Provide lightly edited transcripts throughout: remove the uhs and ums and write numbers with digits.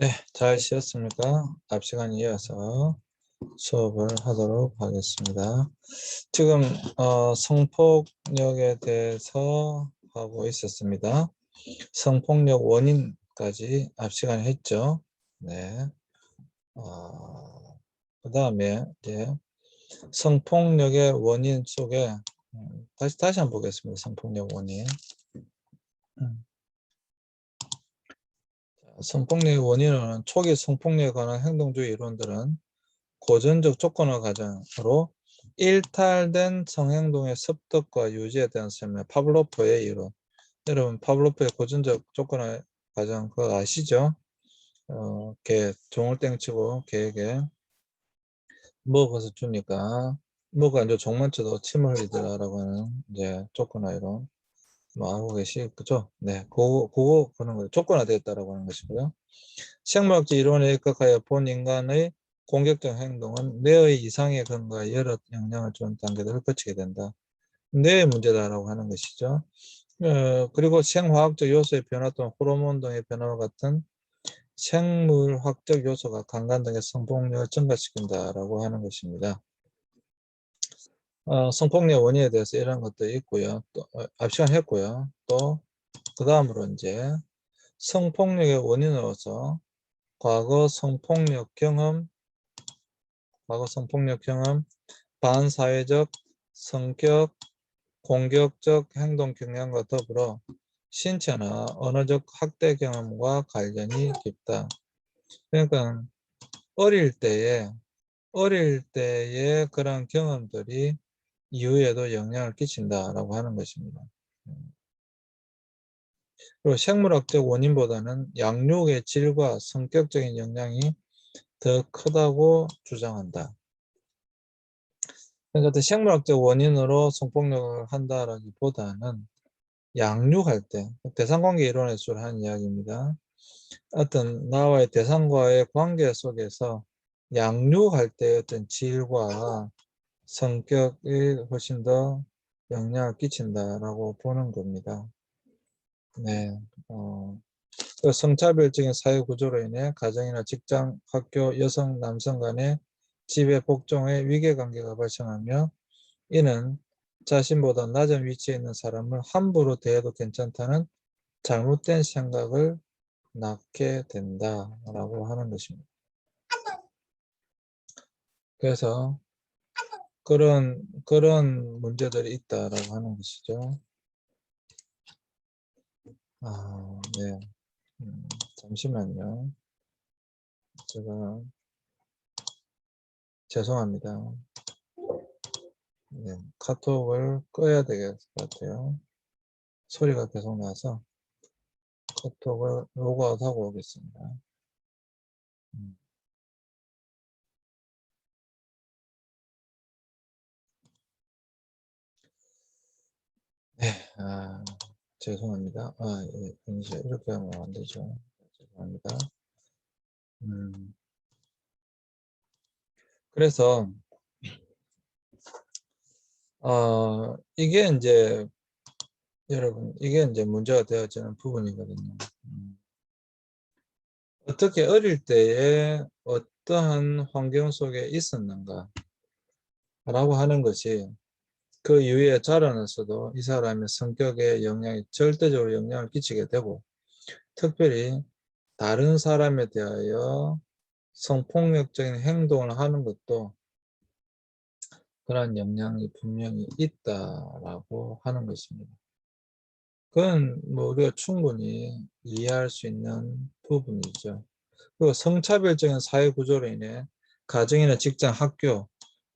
네, 잘 쉬었습니까? 앞 시간에 이어서 수업을 하도록 하겠습니다. 지금 성폭력에 대해서 하고 있었습니다. 성폭력 원인까지 앞 시간에 했죠. 네. 그 다음에 이제 성폭력의 원인 속에 다시 한번 보겠습니다. 성폭력 원인. 성폭력의 원인은 초기 성폭력에 관한 행동주의 이론들은 고전적 조건화 과정으로 일탈된 성행동의 습득과 유지에 대한 설명, 파블로프의 이론. 여러분 파블로프의 고전적 조건화 과정 그거 아시죠? 개 종을 땡치고 개에게 먹어서 주니까 뭐가 이제 종만 쳐도 침을 흘리더라라고 하는 이제 조건화 이론 뭐 알고 계시겠죠? 네, 그거 그런 거예요. 조건화되었다라고 하는 것이고요. 생물학적 이론에 입각하여 본 인간의 공격적 행동은 뇌의 이상에 근거해 여러 영향을 주는 단계들을 거치게 된다. 뇌의 문제다라고 하는 것이죠. 그리고 생화학적 요소의 변화 또는 호르몬 등의 변화와 같은 생물학적 요소가 강간 등의 성폭력을 증가시킨다라고 하는 것입니다. 성폭력 원인에 대해서 이런 것도 있고요. 또 앞 시간 했고요. 또 그 다음으로 이제 성폭력의 원인으로서 과거 성폭력 경험, 반사회적, 성격, 공격적 행동 경향과 더불어 신체나 언어적 학대 경험과 관련이 깊다. 그러니까 어릴 때의 그런 경험들이 이후에도 영향을 끼친다라고 하는 것입니다. 그리고 생물학적 원인보다는 양육의 질과 성격적인 영향이 더 크다고 주장한다. 그러니까 생물학적 원인으로 성폭력을 한다라기보다는 양육할 때, 대상관계 이론에서 하는 이야기입니다. 어떤 나와의 대상과의 관계 속에서 양육할 때 어떤 질과 성격이 훨씬 더 영향을 끼친다라고 보는 겁니다. 네. 그 성차별적인 사회 구조로 인해 가정이나 직장, 학교, 여성, 남성 간의 지배 복종의 위계관계가 발생하며 이는 자신보다 낮은 위치에 있는 사람을 함부로 대해도 괜찮다는 잘못된 생각을 낳게 된다라고 하는 것입니다. 그래서 그런 문제들이 있다라고 하는 것이죠. 네. 잠시만요. 제가 죄송합니다. 네, 카톡을 꺼야 되겠을 것 같아요. 소리가 계속 나서 카톡을 로그아웃하고 오겠습니다. 네, 죄송합니다. 예, 이렇게 하면 안 되죠. 죄송합니다. 그래서 이게 이제 여러분 이게 이제 문제가 되어지는 부분이거든요. 어떻게 어릴 때에 어떠한 환경 속에 있었는가 라고 하는 것이 그 이후에 자라면서도 이 사람의 성격에 영향이 절대적으로 영향을 끼치게 되고 특별히 다른 사람에 대하여 성폭력적인 행동을 하는 것도 그런 영향이 분명히 있다라고 하는 것입니다. 그건 뭐 우리가 충분히 이해할 수 있는 부분이죠. 그리고 성차별적인 사회 구조로 인해 가정이나 직장, 학교,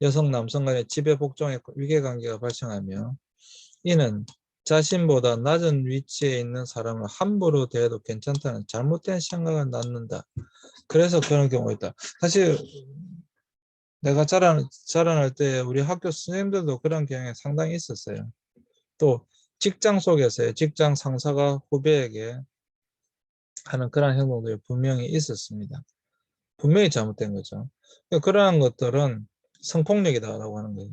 여성, 남성 간의 지배 복종의 위계관계가 발생하며 이는 자신보다 낮은 위치에 있는 사람을 함부로 대해도 괜찮다는 잘못된 생각을 낳는다. 그래서 그런 경우가 있다. 사실 내가 자라날 때 우리 학교 선생님들도 그런 경향이 상당히 있었어요. 또 직장 속에서의 직장 상사가 후배에게 하는 그런 행동들이 분명히 있었습니다. 분명히 잘못된 거죠. 그러한 것들은 성폭력이다라고 하는 거예요.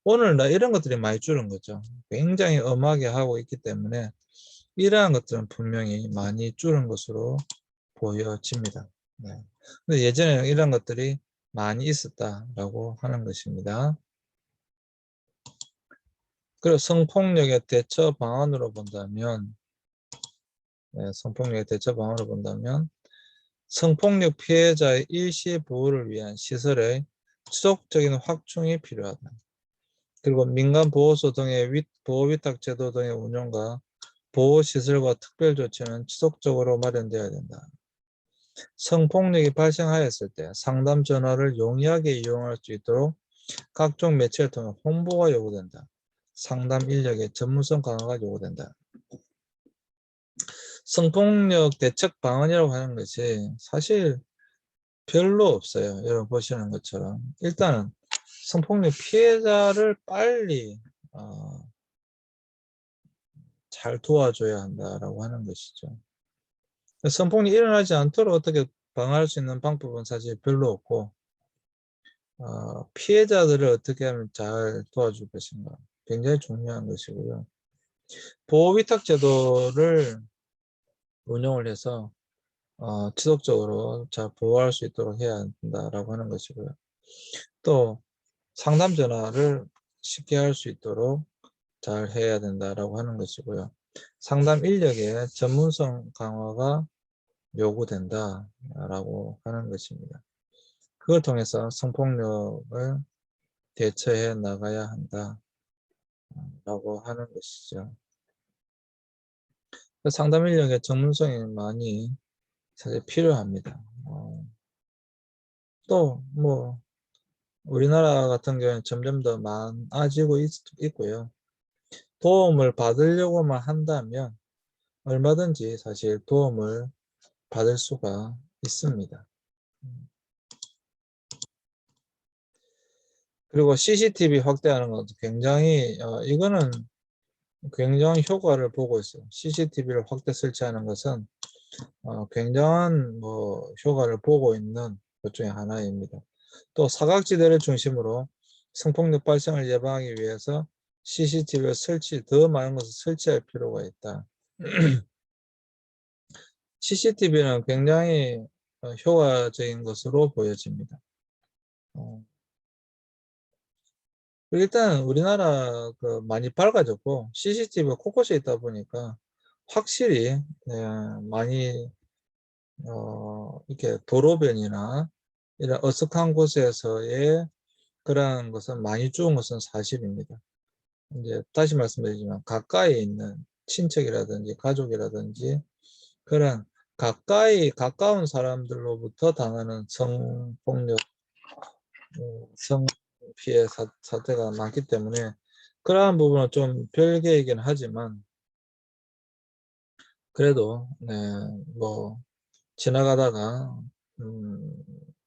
오늘날 이런 것들이 많이 줄은 거죠. 굉장히 엄하게 하고 있기 때문에 이러한 것들은 분명히 많이 줄은 것으로 보여집니다. 네. 근데 예전에는 이런 것들이 많이 있었다라고 하는 것입니다. 그리고 성폭력의 대처 방안으로 본다면, 성폭력의 대처 방안으로 본다면, 성폭력 피해자의 일시 보호를 위한 시설의 지속적인 확충이 필요하다. 그리고 민간 보호소 등의 보호위탁 제도 등의 운영과 보호시설과 특별조치는 지속적으로 마련되어야 된다. 성폭력이 발생하였을 때 상담 전화를 용이하게 이용할 수 있도록 각종 매체를 통해 홍보가 요구된다. 상담 인력의 전문성 강화가 요구된다. 성폭력 대책 방안이라고 하는 것이 사실 별로 없어요. 여러분 보시는 것처럼. 일단은 성폭력 피해자를 빨리 잘 도와줘야 한다라고 하는 것이죠. 성폭력이 일어나지 않도록 어떻게 방어할 수 있는 방법은 사실 별로 없고, 피해자들을 어떻게 하면 잘 도와줄 것인가 굉장히 중요한 것이고요. 보호위탁 제도를 운영을 해서 지속적으로 잘 보호할 수 있도록 해야 한다라고 하는 것이고요. 또 상담 전화를 쉽게 할 수 있도록 잘 해야 된다라고 하는 것이고요. 상담 인력의 전문성 강화가 요구된다라고 하는 것입니다. 그걸 통해서 성폭력을 대처해 나가야 한다라고 하는 것이죠. 상담 인력의 전문성이 많이 사실 필요합니다. 또 뭐 우리나라 같은 경우는 점점 더 많아지고 있고요. 도움을 받으려고만 한다면 얼마든지 사실 도움을 받을 수가 있습니다. 그리고 CCTV 확대하는 것도 굉장히 이거는 굉장히 효과를 보고 있어요. CCTV를 확대 설치하는 것은 굉장한 뭐 효과를 보고 있는 것 중에 하나입니다. 또 사각지대를 중심으로 성폭력 발생을 예방하기 위해서 CCTV를 더 많은 것을 설치할 필요가 있다. CCTV는 굉장히 효과적인 것으로 보여집니다. 일단 우리나라 많이 밝아졌고 CCTV가 곳곳에 있다 보니까 확실히 많이 이렇게 도로변이나 이런 어색한 곳에서의 그러한 것은 많이 죽은 것은 사실입니다. 이제 다시 말씀드리지만 가까이 있는 친척이라든지 가족이라든지 그런 가까운 사람들로부터 당하는 성폭력, 성피해 사태가 많기 때문에 그러한 부분은 좀 별개이긴 하지만 그래도 뭐 지나가다가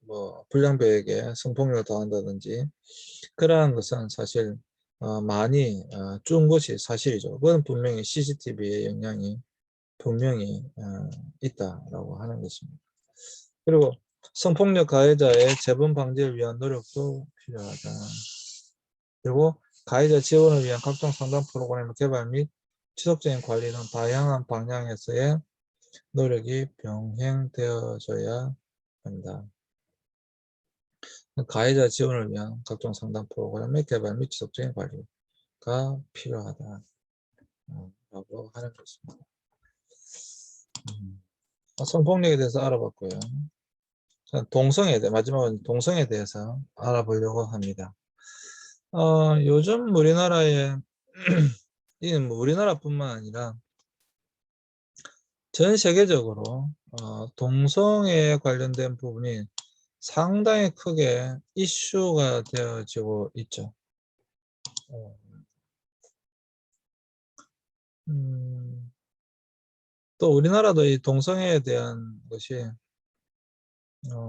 뭐 불량배에게 성폭력을 당한다든지 그러한 것은 사실 많이 준 것이 사실이죠. 그건 분명히 CCTV의 영향이 분명히 있다라고 하는 것입니다. 그리고 성폭력 가해자의 재범 방지를 위한 노력도 필요하다. 그리고 가해자 지원을 위한 각종 상담 프로그램 개발 및 지속적인 관리 등 다양한 방향에서의 노력이 병행되어져야 한다. 가해자 지원을 위한 각종 상담 프로그램의 개발 및 지속적인 관리가 필요하다. 라고 하는 것입니다. 성폭력에 대해서 알아봤고요. 마지막으로 동성에 대해서 알아보려고 합니다. 요즘 우리나라에, 이는 뭐 우리나라뿐만 아니라 전 세계적으로 동성애에 관련된 부분이 상당히 크게 이슈가 되어지고 있죠. 또 우리나라도 이 동성애에 대한 것이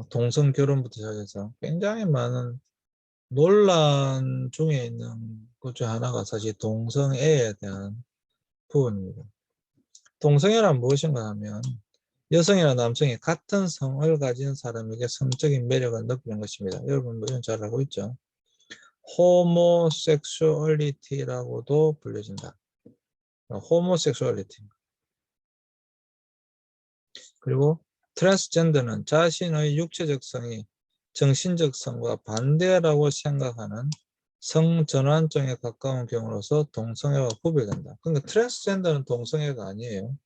동성 결혼부터 시작해서 굉장히 많은 논란 중에 있는 것 중 하나가 사실 동성애에 대한 부분입니다. 동성애란 무엇인가 하면 여성이나 남성이 같은 성을 가진 사람에게 성적인 매력을 느끼는 것입니다. 여러분 이건 잘 알고 있죠? 호모섹슈얼리티라고도 불려진다. 호모섹슈얼리티. 그리고 트랜스젠더는 자신의 육체적 성이 정신적 성과 반대라고 생각하는 성전환증에 가까운 경우로서 동성애와 구별된다. 그러니까 트랜스젠더는 동성애가 아니에요.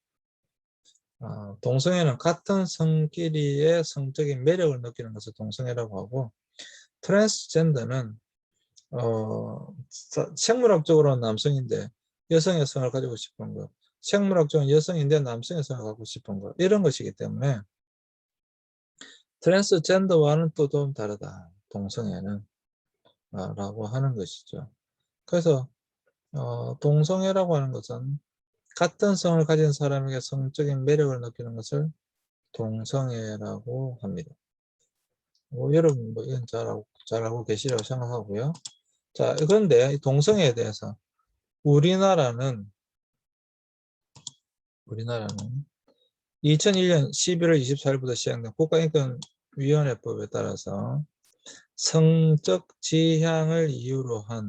동성애는 같은 성끼리의 성적인 매력을 느끼는 것을 동성애라고 하고, 트랜스젠더는 생물학적으로는 남성인데 여성의 성을 가지고 싶은 것, 생물학적으로는 여성인데 남성의 성을 갖고 싶은 것, 이런 것이기 때문에 트랜스젠더와는 또 좀 다르다. 동성애는 라고 하는 것이죠. 그래서 동성애라고 하는 것은 같은 성을 가진 사람에게 성적인 매력을 느끼는 것을 동성애라고 합니다. 여러분 이건 잘 알고 계시라고 생각하고요. 자, 그런데 이 동성애에 대해서 우리나라는 2001년 11월 24일부터 시행된 국가인권위원회법에 따라서 성적 지향을 이유로 한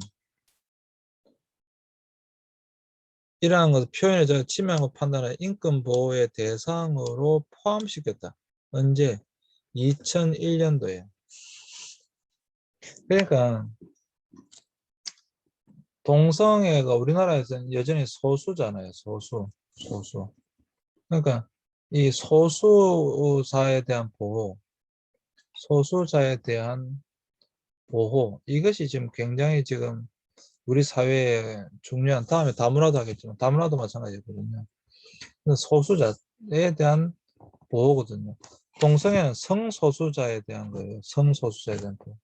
이러한 것을 표현의 지명하고 판단한 인권보호의 대상으로 포함시켰다. 언제? 2001년도에. 그러니까 동성애가 우리나라에서는 여전히 소수잖아요. 소수. 그러니까 이 소수자에 대한 보호, 소수자에 대한 보호, 이것이 지금 굉장히 지금 우리 사회에 중요한, 다음에 다문화도 하겠지만 다문화도 마찬가지거든요. 소수자에 대한 보호거든요. 동성애는 성소수자에 대한 거예요. 성소수자에 대한 보호.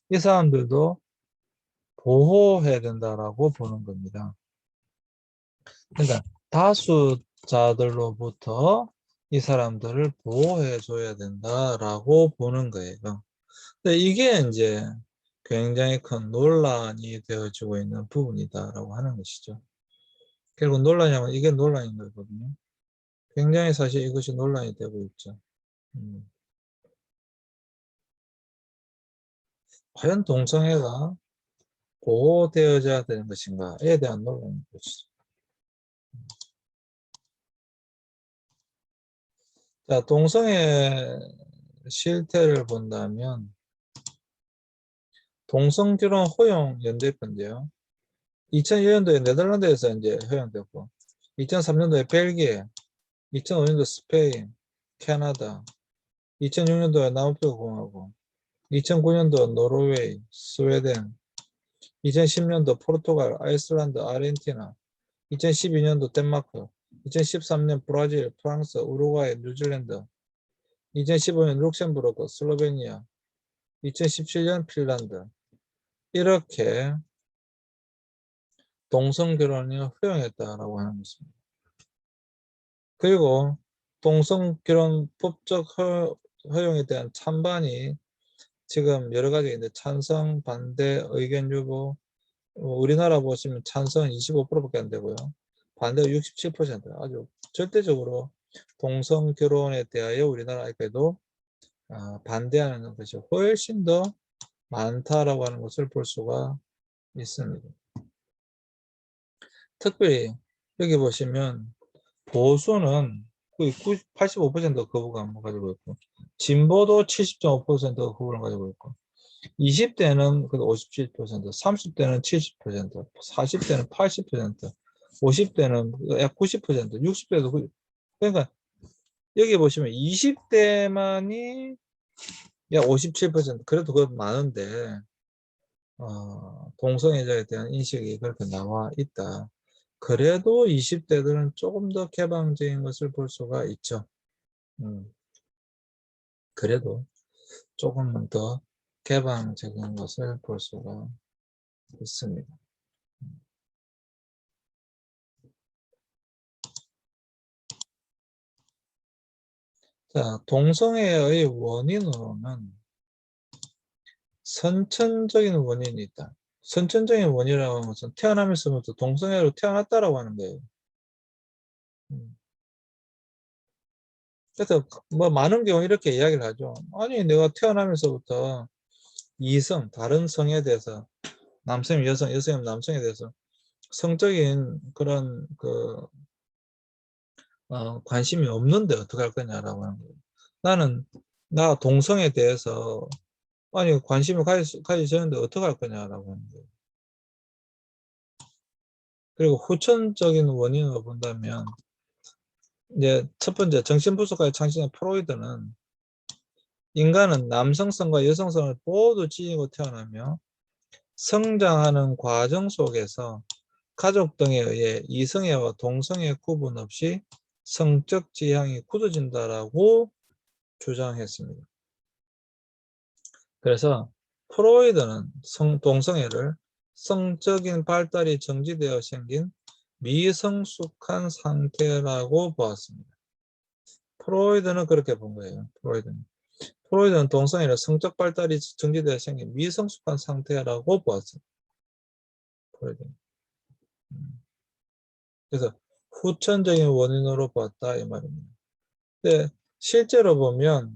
이 사람들도 보호해야 된다라고 보는 겁니다. 그러니까 다수자들로부터 이 사람들을 보호해 줘야 된다라고 보는 거예요. 근데 이게 이제 굉장히 큰 논란이 되어지고 있는 부분이다라고 하는 것이죠. 결국 논란이면 이게 논란인 거거든요. 굉장히 사실 이것이 논란이 되고 있죠. 과연 동성애가 보호되어져야 되는 것인가에 대한 논란인 것이죠. 자, 동성애 실태를 본다면 동성결혼 허용 연대표인데요. 2001년도에 네덜란드에서 이제 허용됐고, 2003년도에 벨기에, 2005년도 스페인, 캐나다, 2006년도에 남아프리카 공화국, 2009년도 노르웨이, 스웨덴, 2010년도 포르투갈, 아이슬란드, 아르헨티나, 2012년도 덴마크, 2013년 브라질, 프랑스, 우루과이, 뉴질랜드, 2015년 룩셈부르크, 슬로베니아, 2017년 핀란드, 이렇게 동성결혼을 허용했다라고 하는 것입니다. 그리고 동성결혼 법적 허용에 대한 찬반이 지금 여러 가지 있는데, 찬성, 반대, 의견 유보, 우리나라 보시면 찬성은 25%밖에 안 되고요. 반대가 67%, 아주 절대적으로 동성결혼에 대하여 우리나라에도 반대하는 것이 훨씬 더 많다라고 하는 것을 볼 수가 있습니다. 특별히 여기 보시면 보수는 거의 85% 거부감을 가지고 있고, 진보도 70.5%가 거부감을 가지고 있고, 20대는 57%, 30대는 70%, 40대는 80%, 50대는 약 90%, 60대도 그러니까 여기 보시면 20대만이 약 57%, 그래도 그것 많은데 동성애자에 대한 인식이 그렇게 나와 있다. 그래도 20대들은 조금 더 개방적인 것을 볼 수가 있죠. 그래도 조금 더 개방적인 것을 볼 수가 있습니다. 자, 동성애의 원인으로는 선천적인 원인이 있다. 선천적인 원인이라고 하는 것은 태어나면서부터 동성애로 태어났다라고 하는 거예요. 그래서 뭐 많은 경우 이렇게 이야기를 하죠. 아니, 내가 태어나면서부터 이성, 다른 성에 대해서, 남성, 여성, 여성, 남성에 대해서 성적인 그런 관심이 없는데 어떻게 할 거냐라고 하는 거예요. 나 동성에 대해서 아니 관심을 가지셨는데 어떻게 할 거냐라고 하는 거예요. 그리고 후천적인 원인으로 본다면 이제 첫 번째 정신분석가의 창시자 프로이드는 인간은 남성성과 여성성을 모두 지니고 태어나며 성장하는 과정 속에서 가족 등에 의해 이성애와 동성애 구분 없이 성적 지향이 굳어진다라고 주장했습니다. 그래서 프로이드는 동성애를 성적인 발달이 정지되어 생긴 미성숙한 상태라고 보았습니다. 프로이드는 그렇게 본 거예요. 프로이드는 동성애를 성적 발달이 정지되어 생긴 미성숙한 상태라고 보았어요. 프로이드는. 그래서 후천적인 원인으로 보았다 이 말입니다. 근데 실제로 보면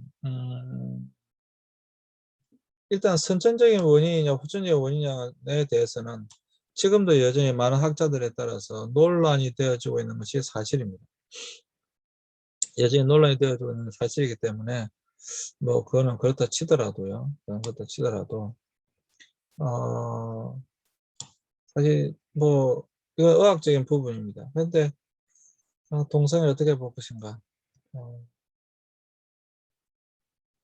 일단 선천적인 원인이냐 후천적인 원인이냐에 대해서는 지금도 여전히 많은 학자들에 따라서 논란이 되어지고 있는 것이 사실입니다. 여전히 논란이 되어지고 있는 사실이기 때문에 뭐 그거는 그렇다 치더라도요. 그렇다 치더라도 사실 뭐 이건 의학적인 부분입니다. 그런데 동성애를 어떻게 볼 것인가?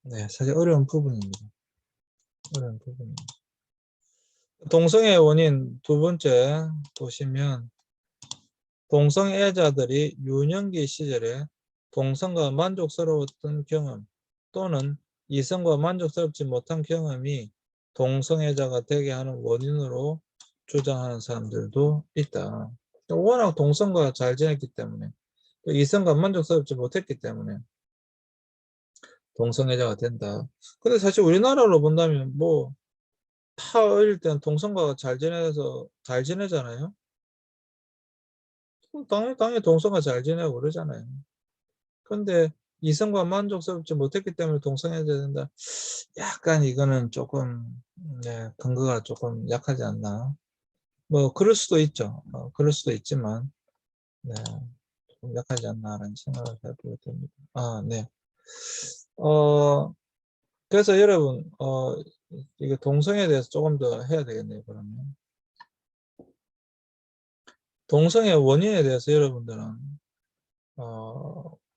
네, 사실 어려운 부분입니다. 어려운 부분입니다. 동성애 원인 두 번째 보시면 동성애자들이 유년기 시절에 동성과 만족스러웠던 경험 또는 이성과 만족스럽지 못한 경험이 동성애자가 되게 하는 원인으로 주장하는 사람들도 있다. 워낙 동성과 잘 지냈기 때문에 또 이성과 만족스럽지 못했기 때문에 동성애자가 된다. 근데 사실 우리나라로 본다면 뭐 다 어릴 땐 동성과 잘 지내서 잘 지내잖아요. 당연히 동성과 잘 지내고 그러잖아요. 근데 이성과 만족스럽지 못했기 때문에 동성애자 된다. 약간 이거는 조금 네, 근거가 조금 약하지 않나. 뭐 그럴 수도 있죠. 그럴 수도 있지만 네, 조금 약하지 않나라는 생각을 해보게 됩니다. 네. 어, 그래서 여러분 이게 동성애에 대해서 조금 더 해야 되겠네요. 그러면 동성애 원인에 대해서 여러분들은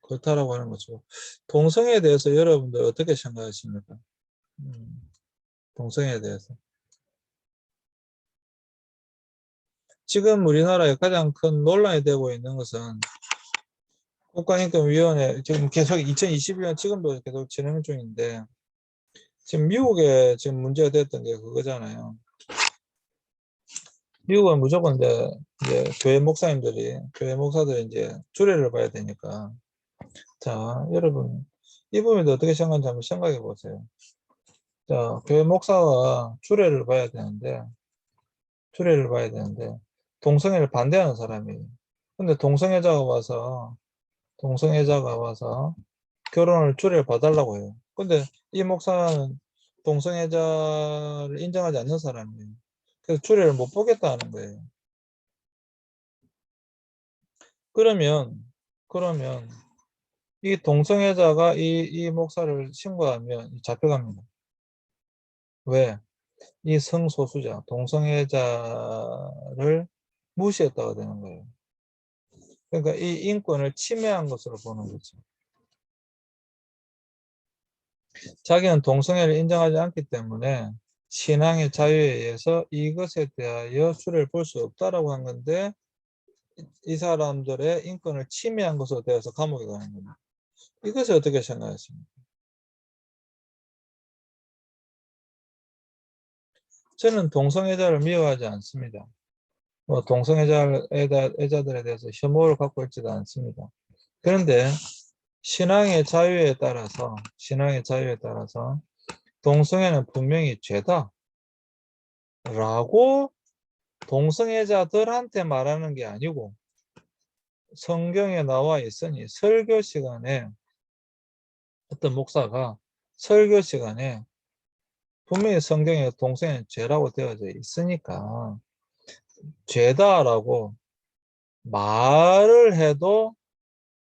그렇다라고 하는 거죠. 동성애에 대해서 여러분들 어떻게 생각하십니까? 동성애에 대해서. 지금 우리나라에 가장 큰 논란이 되고 있는 것은 국가인권위원회 지금 계속 2021년 지금도 계속 진행 중인데 지금 미국에 지금 문제가 됐던 게 그거잖아요. 미국은 무조건 이제 교회 목사들이 이제 주례를 봐야 되니까 자 여러분 이 부분도 어떻게 생각하는지 한번 생각해 보세요. 자 교회 목사가 주례를 봐야 되는데 동성애를 반대하는 사람이에요. 근데 동성애자가 와서 결혼을 주례를 봐달라고 해요. 근데 이 목사는 동성애자를 인정하지 않는 사람이에요. 그래서 주례를 못 보겠다는 거예요. 그러면 이 동성애자가 이 목사를 신고하면 잡혀갑니다. 왜? 이 성소수자, 동성애자를 무시했다가 되는 거예요. 그러니까 이 인권을 침해한 것으로 보는 거죠. 자기는 동성애를 인정하지 않기 때문에 신앙의 자유에 의해서 이것에 대하여 수를 볼 수 없다라고 한 건데 이 사람들의 인권을 침해한 것으로 되어서 감옥에 가는 겁니다. 이것을 어떻게 생각하십니까? 저는 동성애자를 미워하지 않습니다. 뭐 동성애자들에 대해서 혐오를 갖고 있지도 않습니다. 그런데 신앙의 자유에 따라서 동성애는 분명히 죄다라고 동성애자들한테 말하는 게 아니고 성경에 나와 있으니 설교 시간에 어떤 목사가 설교 시간에 분명히 성경에 동성애는 죄라고 되어져 있으니까 죄다라고 말을 해도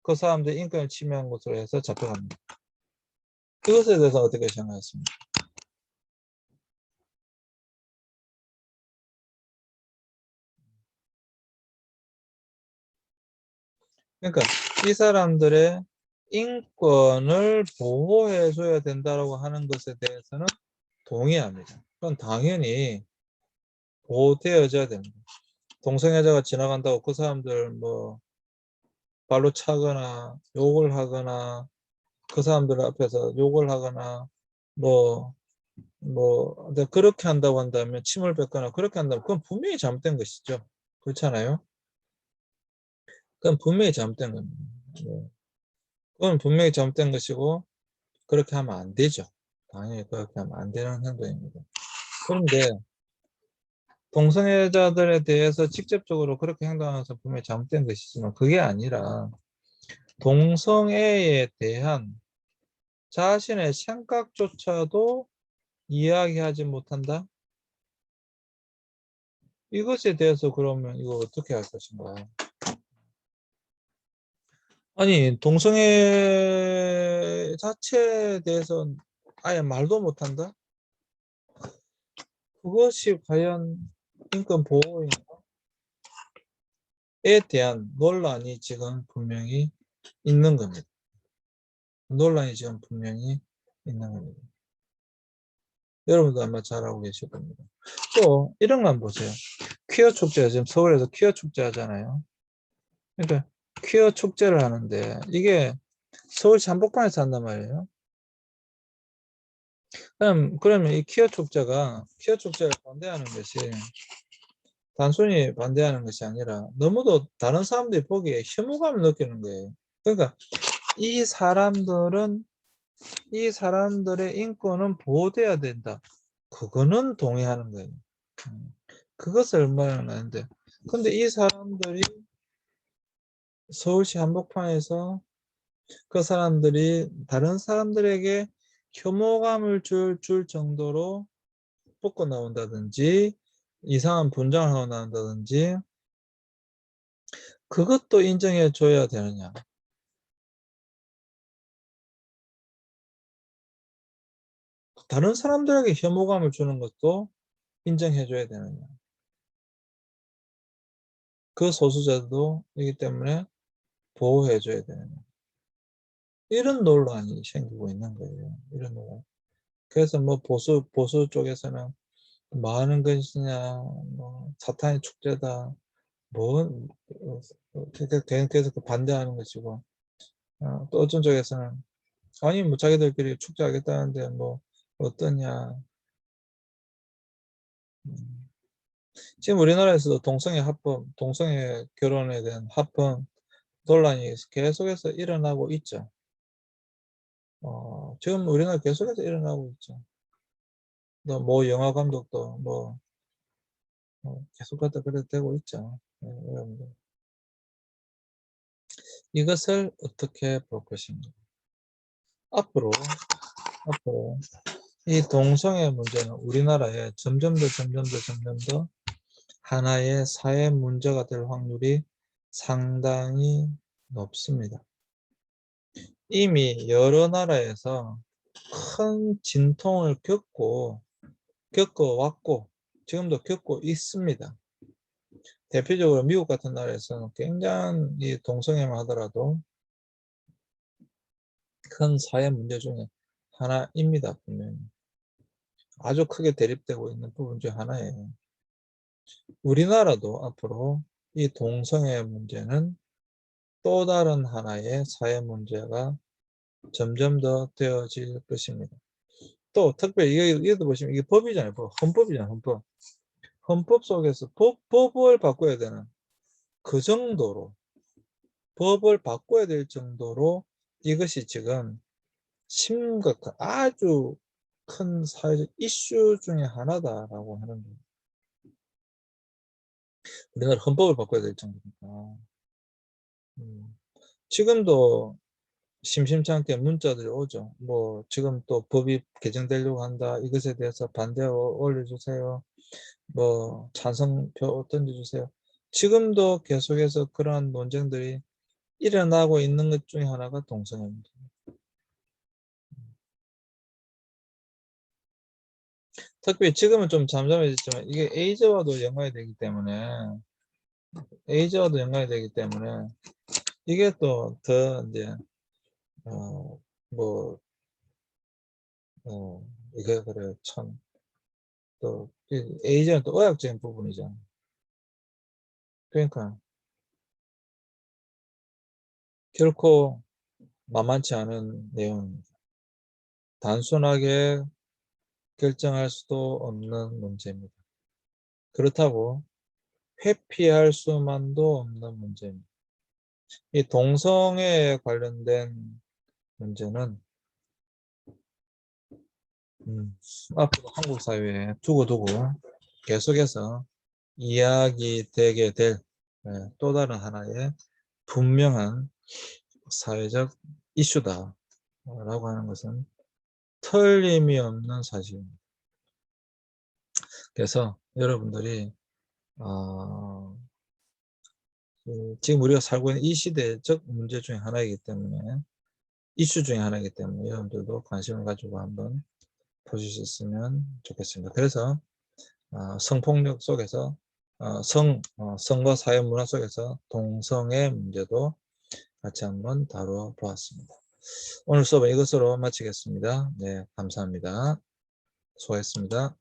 그 사람들의 인권을 침해한 것으로 해서 잡혀갑니다. 이것에 대해서 어떻게 생각하십니까? 그러니까 이 사람들의 인권을 보호해 줘야 된다고 하는 것에 대해서는 동의합니다. 그건 당연히 보호되어져야 됩니다. 동성애자가 지나간다고 그 사람들 뭐 발로 차거나 욕을 하거나 그 사람들 앞에서 욕을 하거나 뭐 그렇게 한다고 한다면 침을 뱉거나 그렇게 한다면 그건 분명히 잘못된 것이죠. 그렇잖아요. 그건 분명히 잘못된 겁니다. 네. 그건 분명히 잘못된 것이고 그렇게 하면 안 되죠. 당연히 그렇게 하면 안 되는 행동입니다. 그런데 동성애자들에 대해서 직접적으로 그렇게 행동하는 것은 분명히 잘못된 것이지만 그게 아니라 동성애에 대한 자신의 생각조차도 이야기하지 못한다? 이것에 대해서 그러면 이거 어떻게 할 것인가? 아니, 동성애 자체에 대해서 아예 말도 못한다? 그것이 과연 인권 보호인가에 대한 논란이 지금 분명히 있는 겁니다. 논란이 지금 분명히 있는 겁니다. 여러분도 아마 잘 알고 계실 겁니다. 또 이런 거 한번 보세요. 퀴어 축제, 지금 서울에서 퀴어 축제 하잖아요. 그러니까 퀴어 축제를 하는데 이게 서울시 한복판에서 한단 말이에요. 그러면 이 퀴어 축제를 반대하는 것이 단순히 반대하는 것이 아니라 너무도 다른 사람들이 보기에 혐오감을 느끼는 거예요. 그러니까 이 사람들은 이 사람들의 인권은 보호돼야 된다. 그거는 동의하는 거예요. 그것을 말하는데 근데 이 사람들이 서울시 한복판에서 그 사람들이 다른 사람들에게 혐오감을 줄 정도로 뽑고 나온다든지 이상한 분장을 하고 나온다든지 그것도 인정해 줘야 되느냐. 다른 사람들에게 혐오감을 주는 것도 인정해 줘야 되느냐. 그 소수자들도이기 때문에 보호해 줘야 되느냐. 이런 논란이 생기고 있는 거예요. 이런 논란. 그래서 뭐 보수 쪽에서는 뭐 하는 것이냐, 뭐 사탄의 축제다, 뭐 계속 반대하는 것이고, 또 어떤 쪽에서는 아니 뭐 자기들끼리 축제하겠다는데 뭐 어떠냐. 음. 지금 우리나라에서도 동성애 결혼에 대한 합법 논란이 계속해서 일어나고 있죠. 지금 우리나라 계속해서 일어나고 있죠. 뭐 영화 감독도 뭐 계속해서 그래 되고 있죠. 네, 여러분들. 이것을 어떻게 볼 것인가? 앞으로 이 동성애 문제는 우리나라에 점점 더 하나의 사회 문제가 될 확률이 상당히 높습니다. 이미 여러 나라에서 큰 진통을 겪어왔고 지금도 겪고 있습니다. 대표적으로 미국 같은 나라에서는 굉장히 동성애만 하더라도 큰 사회 문제 중에 하나입니다. 분명히. 아주 크게 대립되고 있는 부분 중 하나예요. 우리나라도 앞으로 이 동성애 문제는 또 다른 하나의 사회 문제가 점점 더 되어질 것입니다. 또 특별히 이것도 보시면 이게 법이잖아요. 헌법이잖아요. 헌법 속에서 법을 바꿔야 되는 그 정도로 법을 바꿔야 될 정도로 이것이 지금 심각한 아주 큰 사회적 이슈 중에 하나다라고 하는 거예요. 우리나라 헌법을 바꿔야 될 정도니까. 지금도 심심찮게 문자들이 오죠. 뭐 지금 또 법이 개정되려고 한다. 이것에 대해서 반대 올려주세요. 뭐 찬성표 던져주세요. 지금도 계속해서 그러한 논쟁들이 일어나고 있는 것 중에 하나가 동성애입니다. 특히 지금은 좀 잠잠해졌지만 이게 에이즈와도 연관이 되기 때문에 이게 또 더 이제 뭐 이게 그래 참 또 에이즈는 또 의학적인 부분이잖아. 그러니까 결코 만만치 않은 내용입니다. 단순하게 결정할 수도 없는 문제입니다. 그렇다고 회피할 수만도 없는 문제입니다. 이 동성애에 관련된 문제는 앞으로 한국 사회에 두고두고 계속해서 이야기되게 될 또 다른 하나의 분명한 사회적 이슈다라고 하는 것은 틀림이 없는 사실입니다. 그래서 여러분들이 지금 우리가 살고 있는 이 시대적 문제 중에 하나이기 때문에 이슈 중에 하나이기 때문에 여러분들도 관심을 가지고 한번 보실 수 있으면 좋겠습니다. 그래서 성폭력 속에서 선거 사회 문화 속에서 동성애 문제도 같이 한번 다뤄보았습니다. 오늘 수업은 이것으로 마치겠습니다. 네, 감사합니다. 수고하셨습니다.